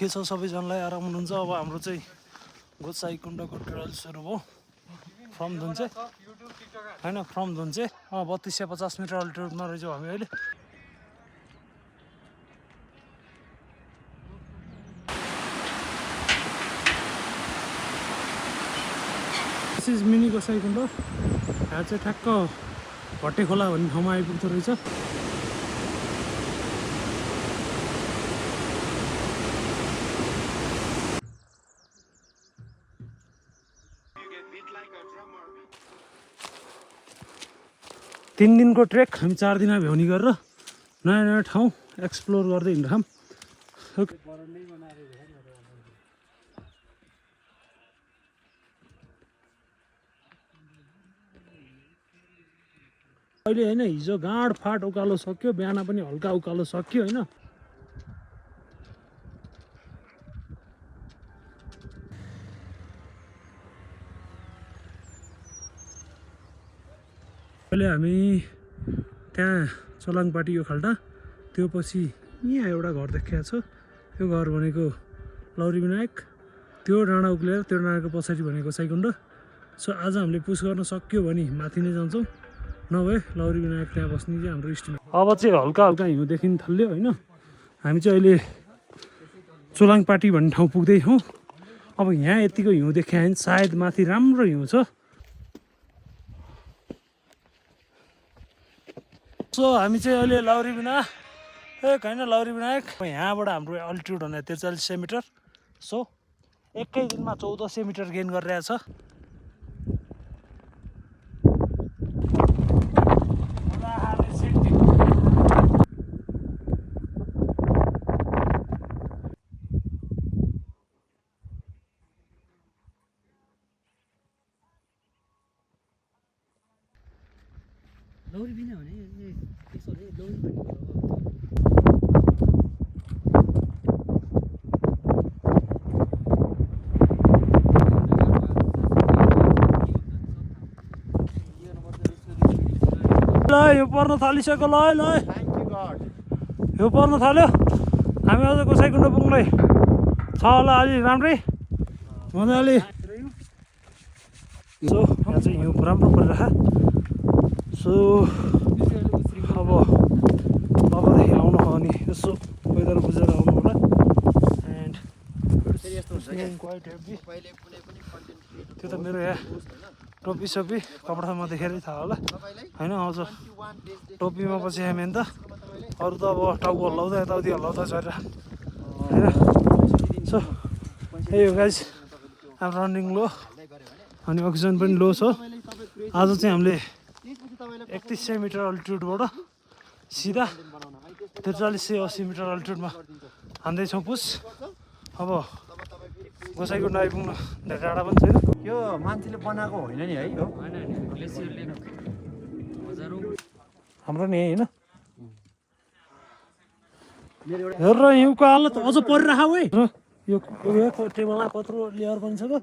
के छ सबैजनालाई आराम हुनुहुन्छ। अब हाम्रो चाहिँ गोसाइकुण्डको ट्रेल सुरु भयो फ्रम धुन्चे होइन, फ्रम धुन्चे 3250 मिटर अल्टिट्युडमा रहेछौँ हामी अहिले। This is mini Gosaikunda. यहाँ चाहिँ ठ्याक्क भट्टे खोला भन्ने ठाउँमा आइपुग्दो रहेछ। तीन दिनको ट्रेक हामी 4 दिनमा भ्याउनी गरेर नयाँ नयाँ ठाउँ एक्सप्लोर गर्दै हिँड्छौँ। अहिले होइन, हिजो गाँड फाट उकालो सक्यो, बिहान पनि हल्का उकालो सक्यो होइन। अहिले हामी त्यहाँ चोलाङपाटी यो खाल्टा, त्यो पछि यहाँ एउटा घर देखिएको छ। यो घर भनेको लौरी विनायक, त्यो डाँडा उक्लेर त्यो डाँडाको पछाडि भनेको गोसाइकुण्ड। सो आज हामीले पुस गर्न सक्यो भने माथि नै जान्छौँ, नभए लौरी विनायक त्यहाँ बस्ने चाहिँ हाम्रो इष्टिमेट। अब चाहिँ हल्का हल्का हिउँ देखिन थाल्यो होइन। हामी चाहिँ अहिले चोलाङपाटी भन्ने ठाउँ पुग्दैछौँ। अब यहाँ यतिको हिउँ देख्यो भने सायद माथि राम्रो हिउँ छ। सो हामी चाहिँ अहिले लौरी विनायक होइन, लौरी विनायक यहाँबाट हाम्रो अल्टिट्युड हुने 4300 मिटर। सो एकै दिनमा 1400 मिटर गेन गरिरहेछ। लौरी बिना भने यसो रे लौरी भन्ने ल यो पर्न थालिसक्यो। ल ल यो पर्न थाल्यो। हामी अझ गोसाइकुण्ड पुग्दै छ होला अलि राम्रै मजाले। सो यहाँ चाहिँ हिउँ राम्रो परिरहेको। सो अबदेखि आउनु हो भने यसो वेदर बुझेर आउनु होला। एन्ड त्यो त मेरो यहाँ टोपी सोपी कपडामा देखेरै थाहा होला होइन। आउँछ टोपीमा पछि हामी त अरू त अब टाउको हल्लाउँदा यताउति हल्लाउँदा छ होइन। सो यही हो गाइज, अब रनिङ लो अनि अक्सिजन पनि लो छ। आज चाहिँ हामीले 3100 मिटर अल्टिट्युडबाट सिधा 4380 मिटर अल्टिट्युडमा हान्दैछौँ पुस। अब गोसाइकुण्ड आइपुग्नु धेरै टाढा पनि छैन। यो मान्छेले बनाएको होइन नि है, यो हाम्रो नि होइन। हेर हिउँको हालत अझ परिरहेको है। यो टेबलमा कत्रो लेयर पनि छ त।